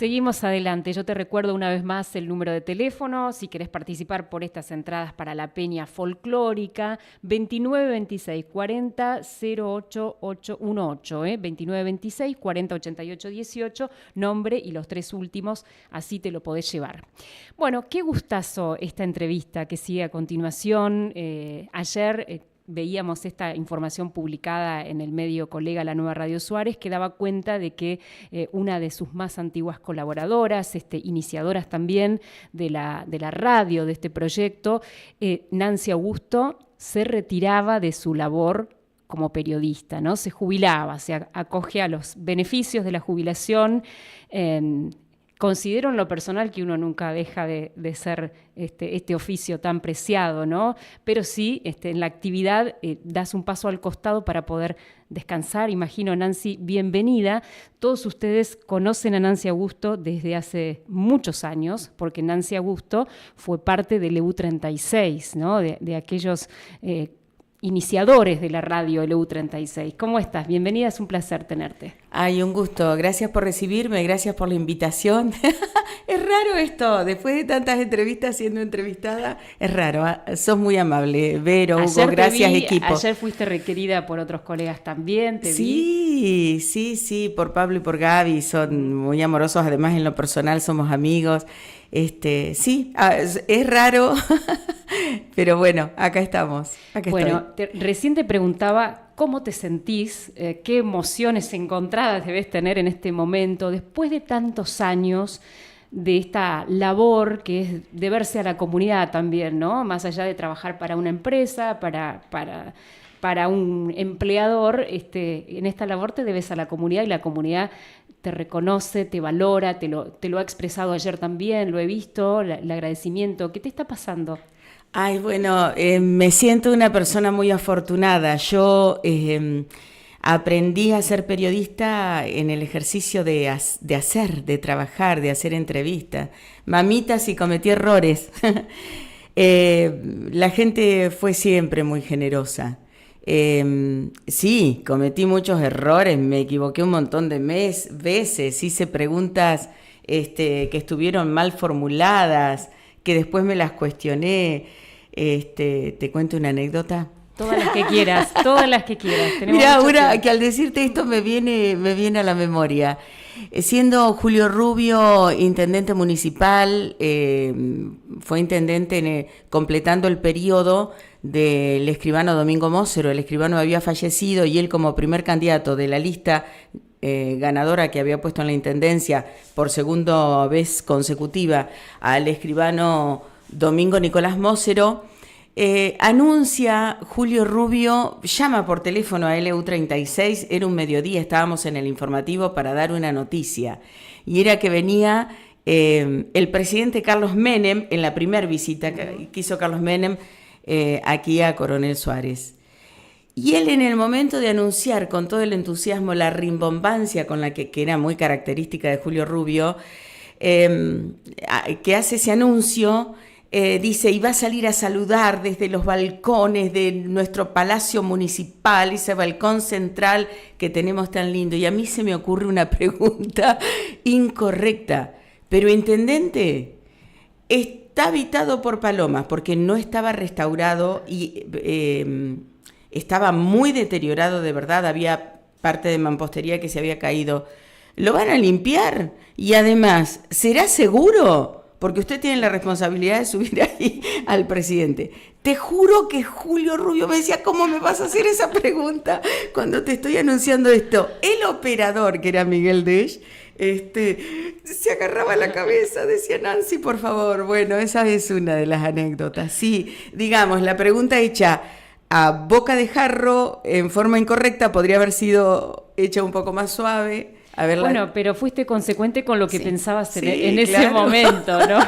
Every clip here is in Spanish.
Seguimos adelante. Yo te recuerdo una vez más el número de teléfono, si querés participar por estas entradas para la Peña Folclórica, 2926 40 08 818, 2926 40 88 18, nombre y los 3 últimos, así te lo podés llevar. Bueno, qué gustazo esta entrevista que sigue a continuación. Ayer veíamos esta información publicada en el medio colega La Nueva Radio Suárez, que daba cuenta de que una de sus más antiguas colaboradoras, iniciadoras también de la radio de este proyecto, Nancy Augusto, se retiraba de su labor como periodista, ¿no? Se jubilaba, se acoge a los beneficios de la jubilación. Considero en lo personal que uno nunca deja de ser este oficio tan preciado, ¿no? Pero sí, en la actividad das un paso al costado para poder descansar. Imagino, Nancy, bienvenida. Todos ustedes conocen a Nancy Augusto desde hace muchos años, porque Nancy Augusto fue parte del EU36, ¿no? De aquellos iniciadores de la radio EU36. ¿Cómo estás? Bienvenida, es un placer tenerte. Ay, un gusto. Gracias por recibirme, gracias por la invitación. Es raro esto, después de tantas entrevistas siendo entrevistada, es raro. Sos muy amable, Vero, Hugo, gracias equipo. Ayer fuiste requerida por otros colegas también, te vi. Sí, por Pablo y por Gaby, son muy amorosos, además en lo personal somos amigos. Sí, es raro, pero bueno, acá estamos. Bueno, recién te preguntaba cómo te sentís, qué emociones encontradas debes tener en este momento, después de tantos años de esta labor que es deberse a la comunidad también, ¿no? Más allá de trabajar para una empresa, para un empleador, en esta labor te debes a la comunidad y la comunidad te reconoce, te valora, te lo ha expresado ayer también, lo he visto, el agradecimiento. ¿Qué te está pasando? Ay, bueno, me siento una persona muy afortunada. Yo aprendí a ser periodista en el ejercicio de trabajar, de hacer entrevistas. Mamita, si cometí errores. La gente fue siempre muy generosa. Sí, cometí muchos errores, me equivoqué un montón de veces, hice preguntas que estuvieron mal formuladas, que después me las cuestioné. ¿Te cuento una anécdota? Todas las que quieras, todas las que quieras. Mirá, una que al decirte esto me viene a la memoria. Siendo Julio Rubio intendente municipal, fue intendente completando el periodo del escribano Domingo Mócero. El escribano había fallecido y él, como primer candidato de la lista ganadora que había puesto en la intendencia por segunda vez consecutiva al escribano Domingo Nicolás Mócero, anuncia Julio Rubio, llama por teléfono a LU36, era un mediodía, estábamos en el informativo para dar una noticia, y era que venía el presidente Carlos Menem en la primera visita que hizo Carlos Menem aquí a Coronel Suárez. Y él, en el momento de anunciar con todo el entusiasmo, la rimbombancia con la que era muy característica de Julio Rubio, que hace ese anuncio, dice, y va a salir a saludar desde los balcones de nuestro Palacio Municipal, ese balcón central que tenemos tan lindo. Y a mí se me ocurre una pregunta incorrecta. Pero, intendente, está habitado por palomas porque no estaba restaurado y estaba muy deteriorado de verdad. Había parte de mampostería que se había caído. ¿Lo van a limpiar? Y además, ¿será seguro? Porque usted tiene la responsabilidad de subir ahí al presidente. Te juro que Julio Rubio me decía, ¿cómo me vas a hacer esa pregunta cuando te estoy anunciando esto? El operador, que era Miguel Desch, se agarraba la cabeza, decía, Nancy, por favor. Bueno, esa es una de las anécdotas. Sí, digamos, la pregunta hecha a boca de jarro, en forma incorrecta, podría haber sido hecha un poco más suave. Bueno, pero fuiste consecuente con lo que pensabas en ese momento, ¿no?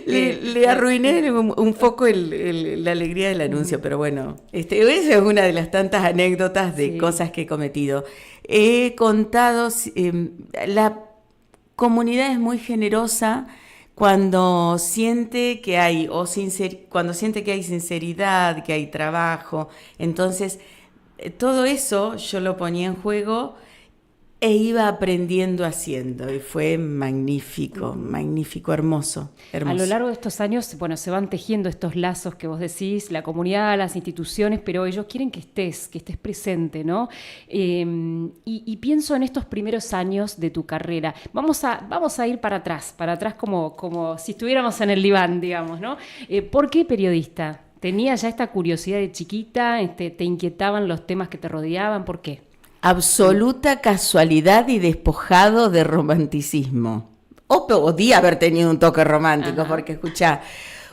Le arruiné un poco la alegría del anuncio, pero bueno, esa es una de las tantas anécdotas de cosas que he cometido. He contado, la comunidad es muy generosa cuando siente que hay sinceridad, que hay trabajo. Entonces, todo eso yo lo ponía en juego. e iba aprendiendo haciendo, y fue magnífico, magnífico, hermoso, hermoso. A lo largo de estos años, bueno, se van tejiendo estos lazos que vos decís, la comunidad, las instituciones, pero ellos quieren que estés presente, ¿no? Y pienso en estos primeros años de tu carrera. Vamos a ir para atrás como si estuviéramos en el diván, digamos, ¿no? ¿Por qué periodista? ¿Tenías ya esta curiosidad de chiquita? ¿Te inquietaban los temas que te rodeaban? ¿Por qué? Absoluta casualidad y despojado de romanticismo. O podía haber tenido un toque romántico, ajá, porque escuchá,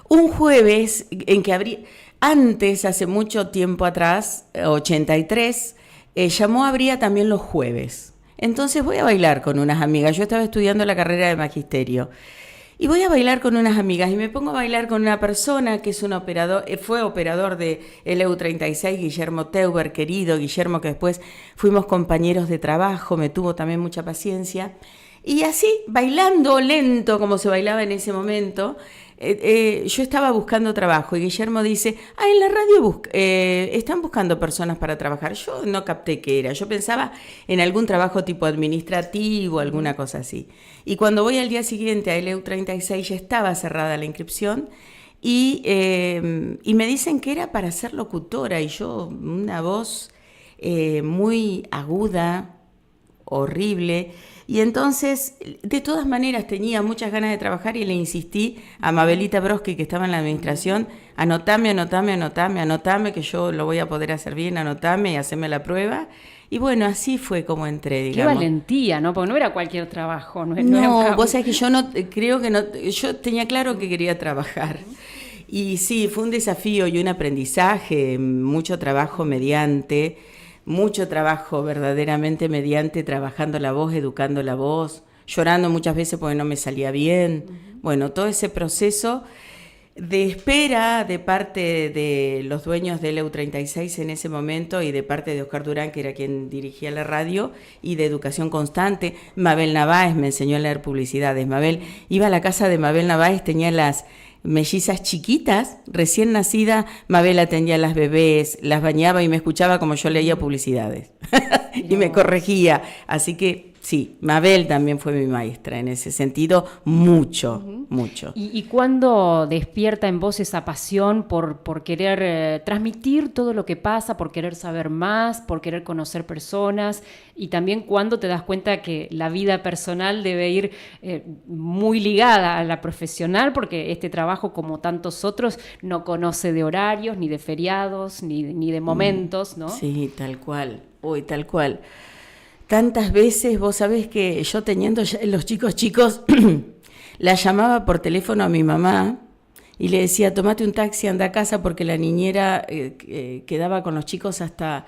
un jueves en que antes, hace mucho tiempo atrás, 83, habría también los jueves. Entonces voy a bailar con unas amigas. Yo estaba estudiando la carrera de magisterio. Y voy a bailar con unas amigas y me pongo a bailar con una persona que es un operador, fue operador de EU36, Guillermo Teuber, querido Guillermo, que después fuimos compañeros de trabajo, me tuvo también mucha paciencia. Y así, bailando lento como se bailaba en ese momento, yo estaba buscando trabajo y Guillermo dice, en la radio están buscando personas para trabajar. Yo no capté qué era, yo pensaba en algún trabajo tipo administrativo, alguna cosa así. Y cuando voy al día siguiente a EU36 ya estaba cerrada la inscripción y me dicen que era para ser locutora y yo, una voz muy aguda, horrible. Y entonces, de todas maneras, tenía muchas ganas de trabajar y le insistí a Mabelita Broski, que estaba en la administración, anotame, que yo lo voy a poder hacer bien, anotame y hacerme la prueba. Y bueno, así fue como entré, digamos. Qué valentía, ¿no? Porque no era cualquier trabajo. No, vos sabés que yo yo tenía claro que quería trabajar. Y sí, fue un desafío y un aprendizaje, mucho trabajo verdaderamente mediante trabajando la voz, educando la voz, llorando muchas veces porque no me salía bien. Bueno, todo ese proceso de espera de parte de los dueños del EU36 en ese momento y de parte de Oscar Durán, que era quien dirigía la radio, y de educación constante. Mabel Navaez me enseñó a leer publicidades. Iba a la casa de Mabel Navaez, tenía las mellizas chiquitas, recién nacida. Mabel atendía a las bebés, las bañaba y me escuchaba como yo leía publicidades y me corregía, así que sí, Mabel también fue mi maestra en ese sentido, mucho. ¿Y cuándo despierta en vos esa pasión por querer transmitir todo lo que pasa, por querer saber más, por querer conocer personas? Y también cuándo te das cuenta que la vida personal debe ir muy ligada a la profesional, porque este trabajo, como tantos otros, no conoce de horarios, ni de feriados, ni de momentos, ¿no? Sí, tal cual, tal cual. Tantas veces, vos sabés que yo teniendo ya los chicos, la llamaba por teléfono a mi mamá y le decía, tomate un taxi, anda a casa, porque la niñera quedaba con los chicos hasta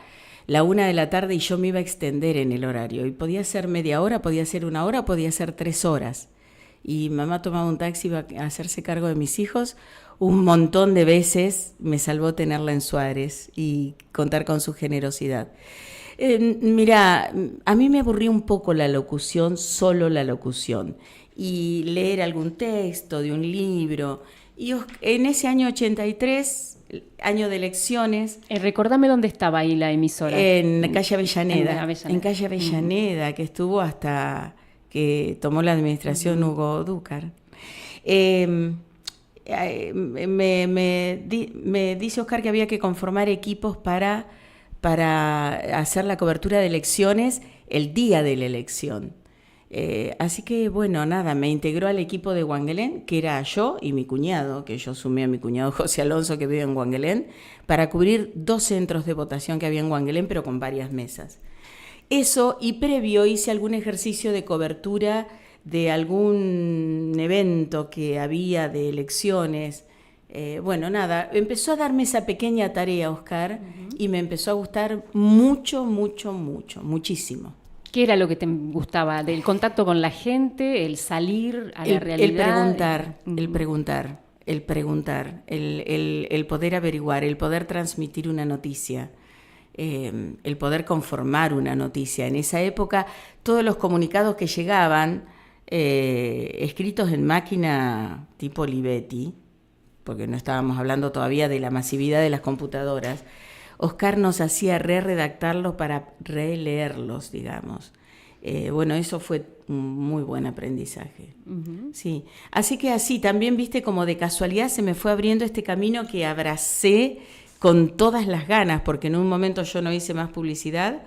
la 1 de la tarde y yo me iba a extender en el horario. Y podía ser media hora, podía ser 1 hora, podía ser 3 horas. Y mamá tomaba un taxi, iba a hacerse cargo de mis hijos. Un montón de veces me salvó tenerla en Suárez y contar con su generosidad. Mira, a mí me aburría un poco la locución, solo la locución, y leer algún texto de un libro. Y en ese año 83, año de elecciones... recordame dónde estaba ahí la emisora. En calle Avellaneda. En calle Avellaneda, que estuvo hasta que tomó la administración Hugo Dúcar. Me dice Oscar que había que conformar equipos para hacer la cobertura de elecciones el día de la elección. Así que, bueno, nada, me integró al equipo de Wangelén, que era yo y mi cuñado, que yo sumé a mi cuñado José Alonso, que vive en Wangelén, para cubrir 2 centros de votación que había en Wangelén, pero con varias mesas. Eso, y previo hice algún ejercicio de cobertura de algún evento que había de elecciones. Bueno, nada, empezó a darme esa pequeña tarea, Oscar, y me empezó a gustar muchísimo. ¿Qué era lo que te gustaba? ¿Del contacto con la gente, el salir a la realidad? El preguntar, el poder averiguar, el poder transmitir una noticia, el poder conformar una noticia. En esa época, todos los comunicados que llegaban, escritos en máquina tipo Olivetti, porque no estábamos hablando todavía de la masividad de las computadoras, Oscar nos hacía redactarlos para releerlos, digamos. Bueno, eso fue un muy buen aprendizaje. Ujú. Sí, así que así, también viste como de casualidad se me fue abriendo este camino que abracé con todas las ganas, porque en un momento yo no hice más publicidad,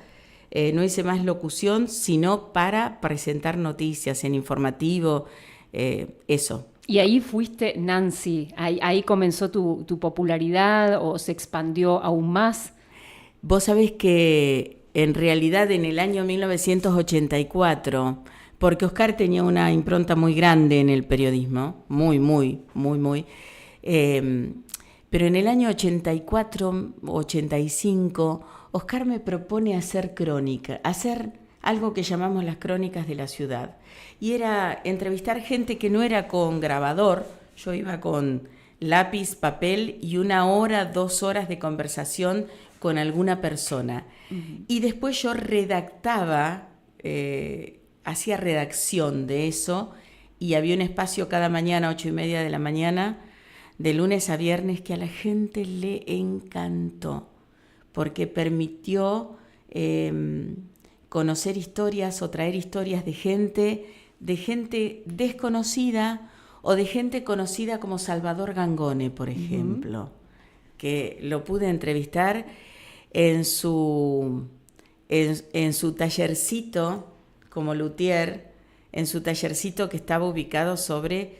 no hice más locución, sino para presentar noticias en informativo, eso. Y ahí fuiste Nancy, ahí comenzó tu popularidad o se expandió aún más. Vos sabés que en realidad en el año 1984, porque Oscar tenía una impronta muy grande en el periodismo, muy, pero en el año 84, 85, Oscar me propone hacer crónica, hacer algo que llamamos las crónicas de la ciudad. Y era entrevistar gente que no era con grabador, yo iba con lápiz, papel y 1 hora, 2 horas de conversación con alguna persona. Uh-huh. Y después yo redactaba, hacía redacción de eso, y había un espacio cada mañana, 8:30 de la mañana, de lunes a viernes, que a la gente le encantó, porque permitió conocer historias o traer historias de gente desconocida o de gente conocida como Salvador Gangone, por ejemplo, uh-huh. que lo pude entrevistar en su tallercito como luthier, en su tallercito que estaba ubicado frente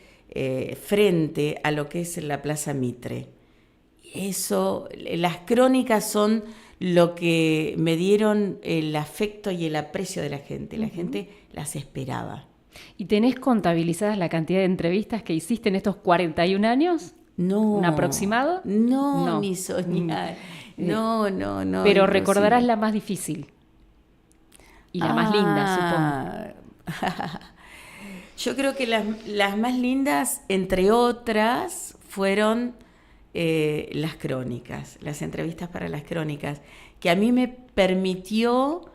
a lo que es la Plaza Mitre. Eso, las crónicas son lo que me dieron el afecto y el aprecio de la gente. La gente las esperaba. ¿Y tenés contabilizadas la cantidad de entrevistas que hiciste en estos 41 años? No. ¿Un aproximado? No, ni soñar. No. Pero imposible. Recordarás la más difícil. Y la más linda, supongo. Yo creo que las más lindas, entre otras, fueron las crónicas, las entrevistas para las crónicas, que a mí me permitió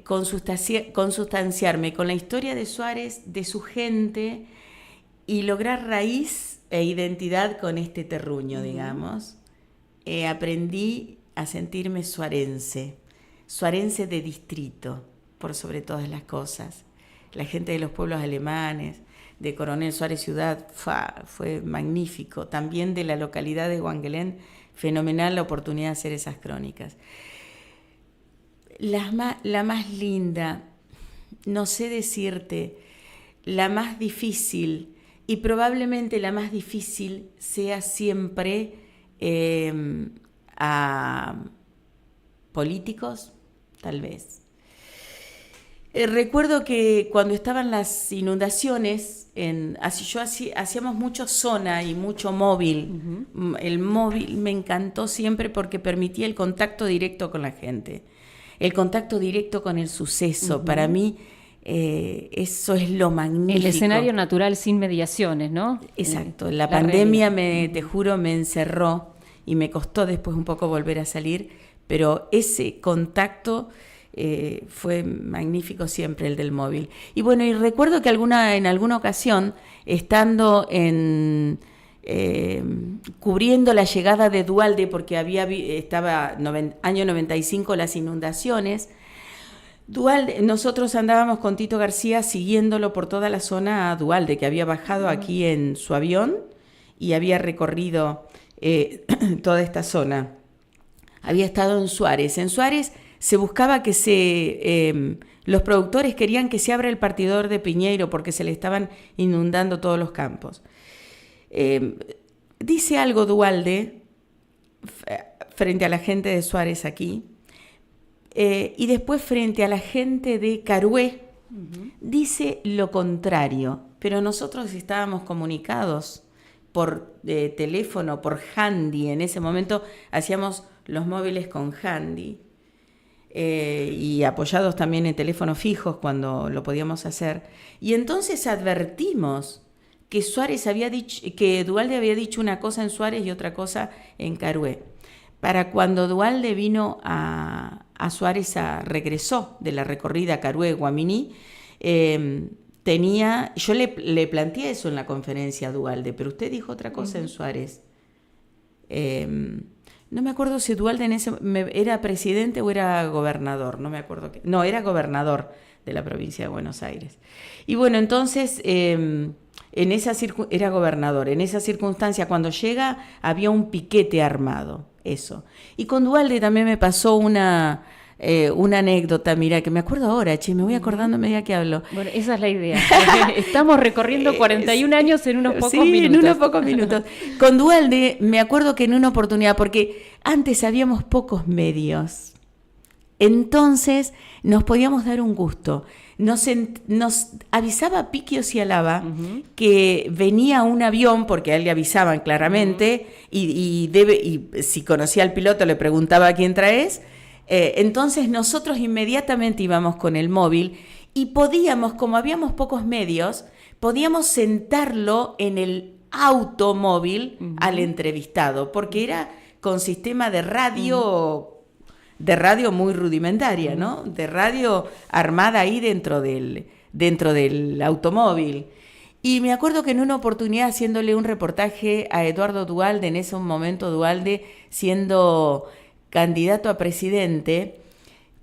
consustanciarme con la historia de Suárez, de su gente, y lograr raíz e identidad con este terruño, digamos. Aprendí a sentirme suarense de distrito, por sobre todas las cosas. La gente de los pueblos alemanes, de Coronel Suárez Ciudad, fue magnífico. También de la localidad de Huanguelén, fenomenal la oportunidad de hacer esas crónicas. La más linda, no sé decirte, la más difícil, y probablemente la más difícil sea siempre a políticos, tal vez. Recuerdo que cuando estaban las inundaciones, hacíamos mucho zona y mucho móvil. Uh-huh. El móvil me encantó siempre porque permitía el contacto directo con la gente, el contacto directo con el suceso. Uh-huh. Para mí eso es lo magnífico. El escenario natural sin mediaciones, ¿no? Exacto. La pandemia, te juro, me encerró y me costó después un poco volver a salir, pero ese contacto fue magnífico siempre, el del móvil. Y bueno, y recuerdo que en alguna ocasión, estando cubriendo la llegada de Duhalde, porque estaba año 95 las inundaciones, Duhalde, nosotros andábamos con Tito García siguiéndolo por toda la zona a Duhalde, que había bajado aquí en su avión y había recorrido toda esta zona. Había estado en Suárez. En Suárez se buscaba que los productores querían que se abra el partidor de Piñeiro porque se le estaban inundando todos los campos. Dice algo Duhalde frente a la gente de Suárez aquí, y después frente a la gente de Carué, uh-huh. dice lo contrario, pero nosotros estábamos comunicados por teléfono, por handy. En ese momento hacíamos los móviles con handy. Y apoyados también en teléfonos fijos cuando lo podíamos hacer. Y entonces advertimos que que Duhalde había dicho una cosa en Suárez y otra cosa en Carué. Para cuando Duhalde vino a Suárez, regresó de la recorrida Carué-Guaminí, yo le planteé eso en la conferencia a Duhalde, pero usted dijo otra cosa en Suárez. No me acuerdo si Duhalde era presidente o era gobernador, no me acuerdo. No, era gobernador de la provincia de Buenos Aires. Y bueno, entonces, era gobernador. En esa circunstancia, cuando llega, había un piquete armado, eso. Y con Duhalde también me pasó una anécdota, mira, que me acuerdo ahora, me voy acordando a medida que hablo. Bueno, esa es la idea. Estamos recorriendo 41 años en unos pocos minutos. Sí, en unos pocos minutos. Con Duhalde me acuerdo que en una oportunidad, porque antes habíamos pocos medios, entonces nos podíamos dar un gusto. Nos avisaba Piquio Cialaba que venía un avión, porque a él le avisaban claramente, y si conocía al piloto le preguntaba a quién traes. Entonces nosotros inmediatamente íbamos con el móvil y podíamos, como habíamos pocos medios, podíamos sentarlo en el automóvil al entrevistado, porque era con sistema de radio, muy rudimentaria, ¿no? De radio armada ahí dentro del automóvil. Y me acuerdo que en una oportunidad, haciéndole un reportaje a Eduardo Duhalde, en ese momento Duhalde siendo candidato a presidente,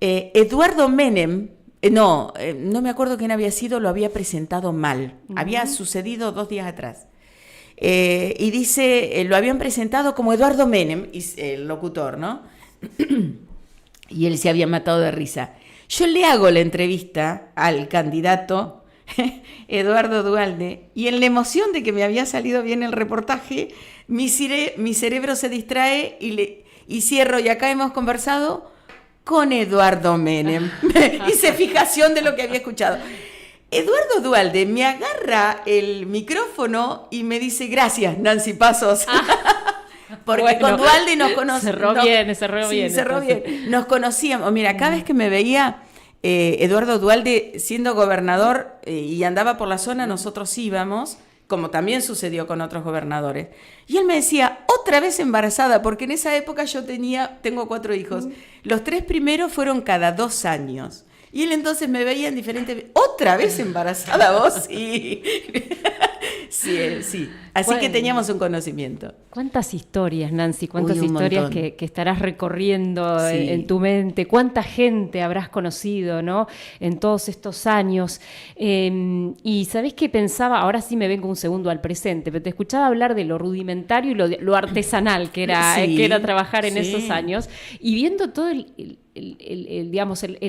Eduardo Menem, no me acuerdo quién había sido, lo había presentado mal. Había sucedido 2 días atrás. Y dice, lo habían presentado como Eduardo Menem, el locutor, ¿no? Y él se había matado de risa. Yo le hago la entrevista al candidato Eduardo Duhalde, y en la emoción de que me había salido bien el reportaje, mi cerebro se distrae y cierro, y acá hemos conversado con Eduardo Menem. Hice fijación de lo que había escuchado. Eduardo Duhalde me agarra el micrófono y me dice, gracias, Nancy Pasos. Porque bueno, con Duhalde nos conocíamos. Cerró bien. Nos conocíamos. Mira, cada vez que me veía Eduardo Duhalde siendo gobernador y andaba por la zona, nosotros íbamos, como también sucedió con otros gobernadores. Y él me decía, otra vez embarazada, porque en esa época tengo 4 hijos. Los 3 primeros fueron cada 2 años. Y él entonces me veía en diferentes... ¿Otra vez embarazada vos? Sí. Sí. Así que teníamos un conocimiento. ¿Cuántas historias, Nancy? ¿Cuántas historias que estarás recorriendo en tu mente? ¿Cuánta gente habrás conocido, ¿no? En todos estos años. Y ¿sabés qué pensaba? Ahora sí me vengo un segundo al presente, pero te escuchaba hablar de lo rudimentario y lo artesanal que era trabajar en esos años. Y viendo todo el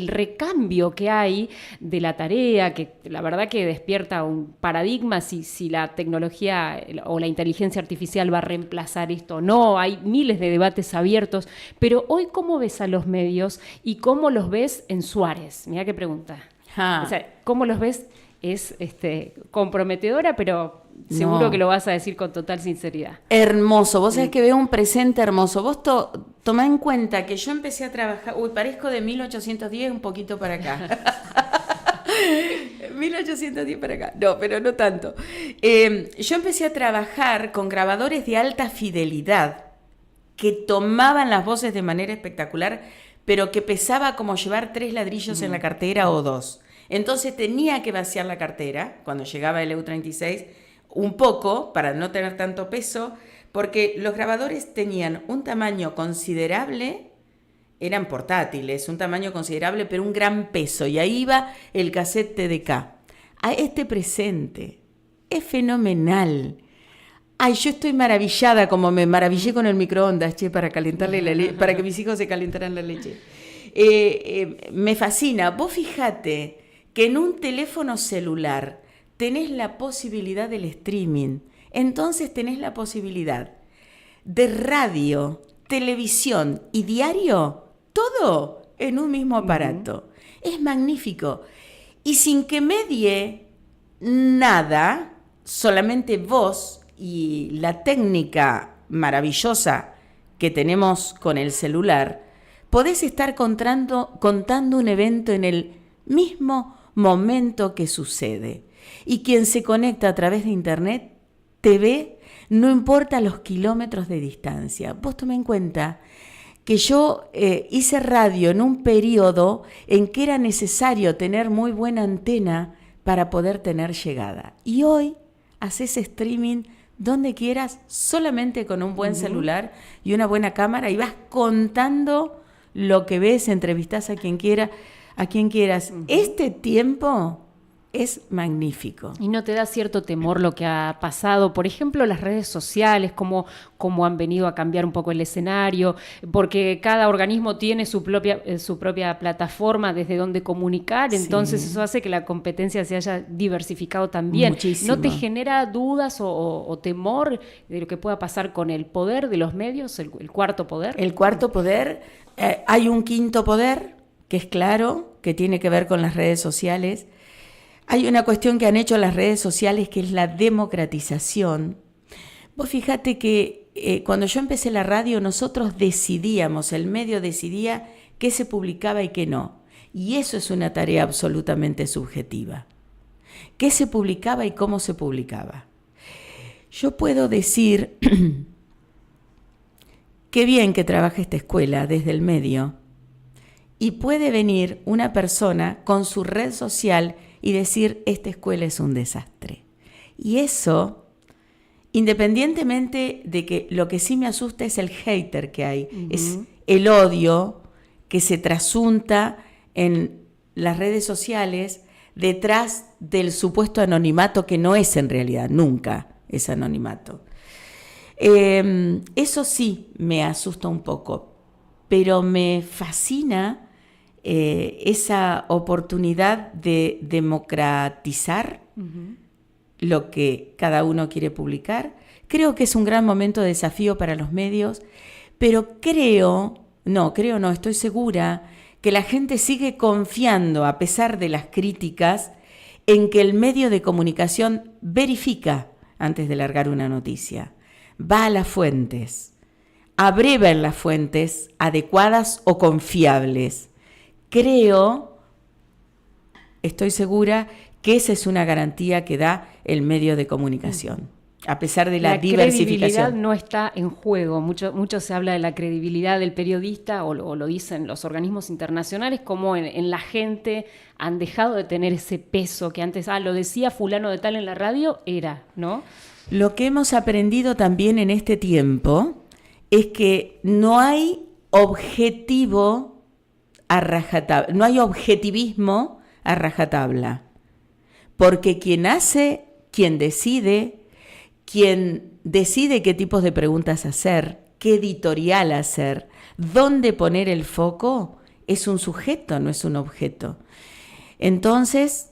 recambio que hay de la tarea, que la verdad que despierta un paradigma si la tecnología o la inteligencia artificial va a reemplazar esto o no. Hay miles de debates abiertos, pero hoy, ¿cómo ves a los medios y cómo los ves en Suárez? Mirá qué pregunta. O sea, ¿cómo los ves? Es comprometedora, pero seguro que lo vas a decir con total sinceridad. Hermoso, vos sabés que veo un presente hermoso. Vos tomá en cuenta que yo empecé a trabajar, parezco de 1810 un poquito para acá. 1810 para acá, no, pero no tanto. Yo empecé a trabajar con grabadores de alta fidelidad que tomaban las voces de manera espectacular, pero que pesaba como llevar 3 ladrillos en la cartera o 2. Entonces tenía que vaciar la cartera cuando llegaba el EU36 un poco para no tener tanto peso, porque los grabadores tenían un tamaño considerable, eran portátiles, un tamaño considerable, pero un gran peso, y ahí iba el cassette TDK. A este presente es fenomenal. Ay, yo estoy maravillada, como me maravillé con el microondas, para calentarle para que mis hijos se calentaran la leche. Me fascina. Vos fíjate que en un teléfono celular tenés la posibilidad del streaming, entonces tenés la posibilidad de radio, televisión y diario, todo en un mismo aparato. Es magnífico. Y sin que medie nada, solamente vos y la técnica maravillosa que tenemos con el celular, podés estar contando un evento en el mismo momento que sucede. Y quien se conecta a través de internet te ve, no importa los kilómetros de distancia. Vos tomé en cuenta que yo hice radio en un periodo en que era necesario tener muy buena antena para poder tener llegada. Y hoy haces streaming donde quieras, solamente con un buen celular y una buena cámara, y vas contando lo que ves, entrevistás a quien quiera. a quien quieras. Este tiempo es magnífico. ¿Y no te da cierto temor lo que ha pasado? Por ejemplo, las redes sociales, cómo han venido a cambiar un poco el escenario, porque cada organismo tiene su propia plataforma desde donde comunicar, entonces eso hace que la competencia se haya diversificado también. Muchísimo. ¿No te genera dudas o temor de lo que pueda pasar con el poder de los medios, el cuarto poder? El cuarto poder, hay un quinto poder, que es claro, que tiene que ver con las redes sociales. Hay una cuestión que han hecho las redes sociales, que es la democratización. Vos fíjate que cuando yo empecé la radio, nosotros decidíamos, el medio decidía qué se publicaba y qué no. Y eso es una tarea absolutamente subjetiva. ¿Qué se publicaba y cómo se publicaba? Yo puedo decir, qué bien que trabaja esta escuela desde el medio, y puede venir una persona con su red social y decir, esta escuela es un desastre. Y eso, independientemente de que lo que sí me asusta es el hater que hay, es el odio que se trasunta en las redes sociales detrás del supuesto anonimato, que no es en realidad, nunca es anonimato. Eso sí me asusta un poco, pero me fascina esa oportunidad de democratizar lo que cada uno quiere publicar. Creo que es un gran momento de desafío para los medios, pero estoy segura que la gente sigue confiando, a pesar de las críticas, en que el medio de comunicación verifica antes de largar una noticia, va a las fuentes, abreva en las fuentes adecuadas o confiables. Estoy segura que esa es una garantía que da el medio de comunicación, a pesar de la diversificación. La credibilidad no está en juego. Mucho se habla de la credibilidad del periodista, o lo dicen los organismos internacionales, como en la gente han dejado de tener ese peso que antes, lo decía fulano de tal en la radio, ¿no? Lo que hemos aprendido también en este tiempo es que no hay objetivo a rajatabla, no hay objetivismo a rajatabla, porque quien decide qué tipos de preguntas hacer, qué editorial hacer, dónde poner el foco, es un sujeto, no es un objeto. Entonces,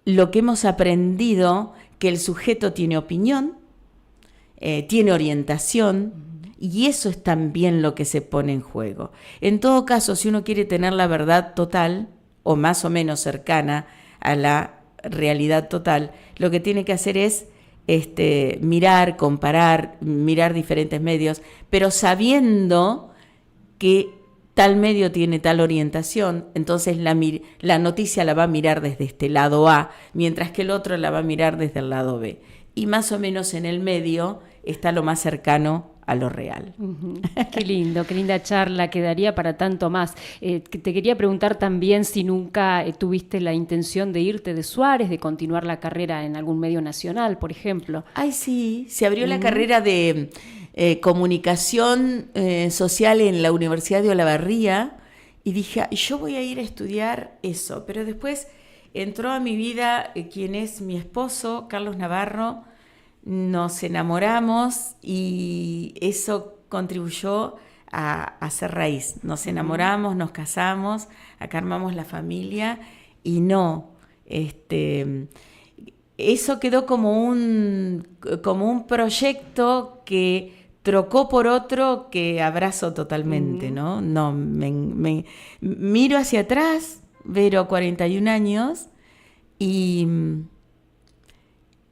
lo que hemos aprendido, que el sujeto tiene opinión, tiene orientación, y eso es también lo que se pone en juego. En todo caso, si uno quiere tener la verdad total, o más o menos cercana a la realidad total, lo que tiene que hacer es mirar, comparar, mirar diferentes medios, pero sabiendo que tal medio tiene tal orientación, entonces la noticia la va a mirar desde este lado A, mientras que el otro la va a mirar desde el lado B. Y más o menos en el medio está lo más cercano a lo real. Qué lindo, qué linda charla, quedaría para tanto más. Te quería preguntar también si nunca tuviste la intención de irte de Suárez, de continuar la carrera en algún medio nacional, por ejemplo. Ay, sí, se abrió la carrera de comunicación social en la Universidad de Olavarría, y dije, yo voy a ir a estudiar eso, pero después entró a mi vida quien es mi esposo, Carlos Navarro. Nos enamoramos y eso contribuyó a hacer raíz. Nos enamoramos, nos casamos, acá armamos la familia y eso quedó como un proyecto que trocó por otro que abrazo totalmente, ¿no? Me miro hacia atrás, veo 41 años y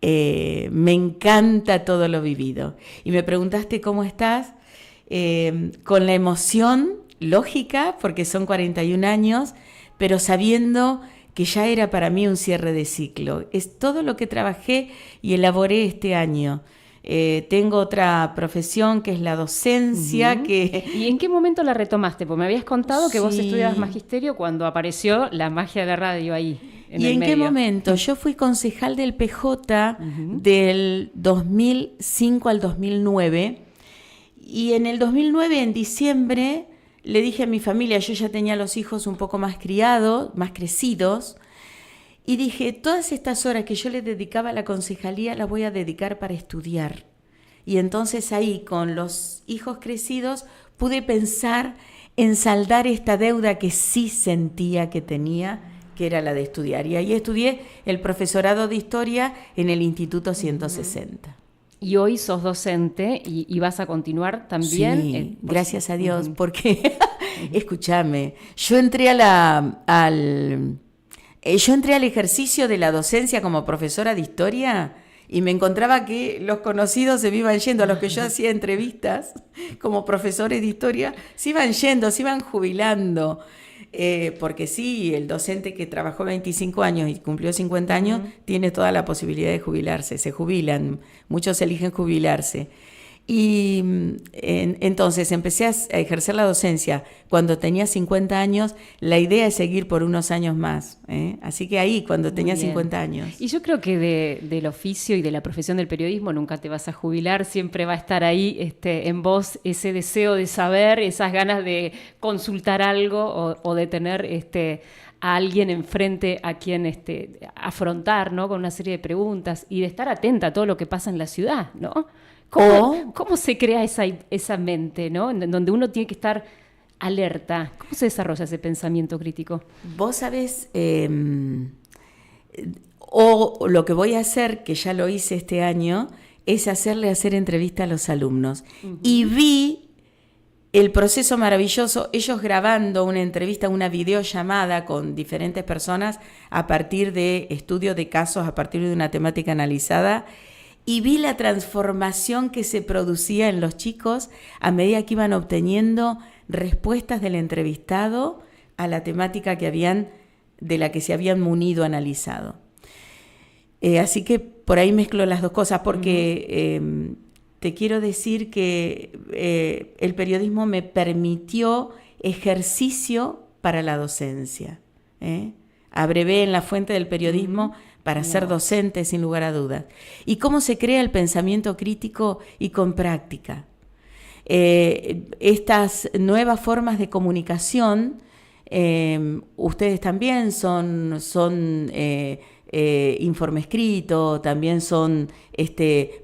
me encanta todo lo vivido. Y me preguntaste cómo estás, con la emoción lógica, porque son 41 años, pero sabiendo que ya era para mí un cierre de ciclo. Es todo lo que trabajé y elaboré este año. Tengo otra profesión que es la docencia. ¿Y en qué momento la retomaste? Porque me habías contado que vos estudiabas magisterio cuando apareció la magia de la radio ahí. ¿Y en qué momento? Yo fui concejal del PJ del 2005 al 2009, y en el 2009, en diciembre, le dije a mi familia, yo ya tenía los hijos un poco más criados, más crecidos, y dije, todas estas horas que yo les dedicaba a la concejalía las voy a dedicar para estudiar. Y entonces ahí, con los hijos crecidos, pude pensar en saldar esta deuda que sí sentía que tenía, que era la de estudiar. Y ahí estudié el profesorado de Historia en el Instituto 160. Y hoy sos docente y vas a continuar también. Sí, gracias a Dios, porque, escúchame, yo entré yo entré al ejercicio de la docencia como profesora de Historia y me encontraba que los conocidos se me iban yendo, a los que yo hacía entrevistas como profesores de Historia, se iban yendo, se iban jubilando. Porque sí, el docente que trabajó 25 años y cumplió 50 años tiene toda la posibilidad de jubilarse, se jubilan, muchos eligen jubilarse. Y entonces empecé a ejercer la docencia cuando tenía 50 años, la idea es seguir por unos años más, así que ahí cuando tenía 50 años. Y yo creo que del oficio y de la profesión del periodismo nunca te vas a jubilar, siempre va a estar ahí en vos ese deseo de saber, esas ganas de consultar algo o de tener a alguien enfrente a quien afrontar, ¿no? Con una serie de preguntas y de estar atenta a todo lo que pasa en la ciudad, ¿no? ¿Cómo se crea esa mente, ¿no? En donde uno tiene que estar alerta? ¿Cómo se desarrolla ese pensamiento crítico? Vos sabés, o lo que voy a hacer, que ya lo hice este año, es hacer entrevista a los alumnos. Y vi el proceso maravilloso, ellos grabando una entrevista, una videollamada con diferentes personas a partir de estudios de casos, a partir de una temática analizada, y vi la transformación que se producía en los chicos a medida que iban obteniendo respuestas del entrevistado a la temática de la que se habían munido, analizado. Así que por ahí mezclo las dos cosas, porque te quiero decir que el periodismo me permitió ejercicio para la docencia. Abrevé en la fuente del periodismo para ser docente, sin lugar a dudas. ¿Y cómo se crea el pensamiento crítico y con práctica? Estas nuevas formas de comunicación, ustedes también son informe escrito, también son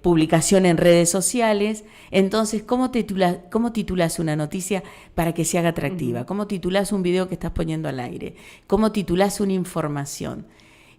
publicación en redes sociales. Entonces, ¿cómo titulas una noticia para que se haga atractiva? ¿Cómo titulas un video que estás poniendo al aire? ¿Cómo titulas una información?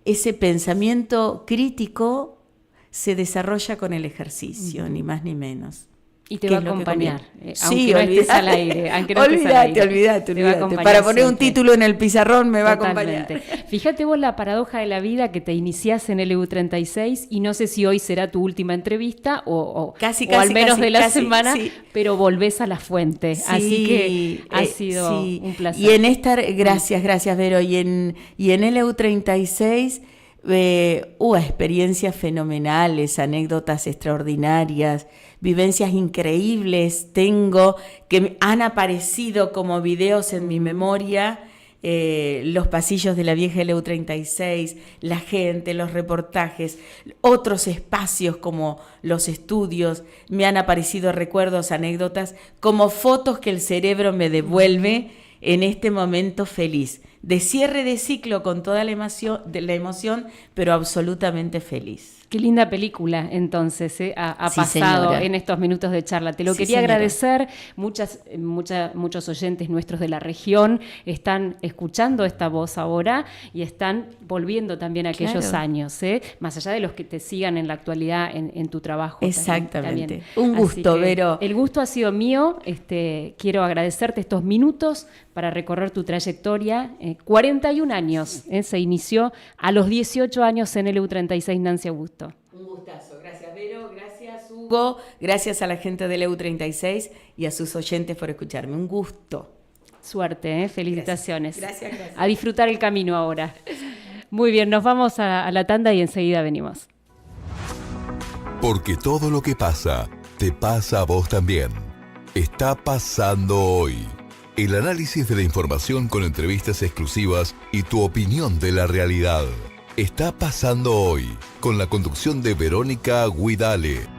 Ese pensamiento crítico se desarrolla con el ejercicio, ni más ni menos. Y te va a acompañar, sí, aunque no estés al aire. Olvídate. Para poner un título en el pizarrón me va a acompañar. Fíjate vos la paradoja de la vida, que te iniciás en el LU36 y no sé si hoy será tu última entrevista o al menos de la semana, pero volvés a la fuente. Sí, así que ha sido un placer. Y en esta, gracias Vero, y en LU36 experiencias fenomenales, anécdotas extraordinarias, vivencias increíbles tengo que han aparecido como videos en mi memoria, los pasillos de la vieja LU36, la gente, los reportajes, otros espacios como los estudios, me han aparecido recuerdos, anécdotas, como fotos que el cerebro me devuelve en este momento feliz, de cierre de ciclo con toda la emoción, pero absolutamente feliz. Qué linda película, entonces, ha Sí, pasado señora. En estos minutos de charla. Te lo Sí, quería señora. agradecer. Muchos oyentes nuestros de la región están escuchando esta voz ahora y están volviendo también a aquellos Claro. años, más allá de los que te sigan en la actualidad en tu trabajo. Exactamente. También. Un gusto, Así que Vero. El gusto ha sido mío. Quiero agradecerte estos minutos para recorrer tu trayectoria. 41 años, se inició a los 18 años en el LU36 Nancy Augusto. Un gustazo. Gracias, Vero. Gracias, Hugo. Gracias a la gente del EU36 y a sus oyentes por escucharme. Un gusto. Suerte, felicitaciones. Gracias. A disfrutar el camino ahora. Muy bien, nos vamos a la tanda y enseguida venimos. Porque todo lo que pasa, te pasa a vos también. Está pasando hoy. El análisis de la información con entrevistas exclusivas y tu opinión de la realidad. Está pasando hoy, con la conducción de Verónica Guidale.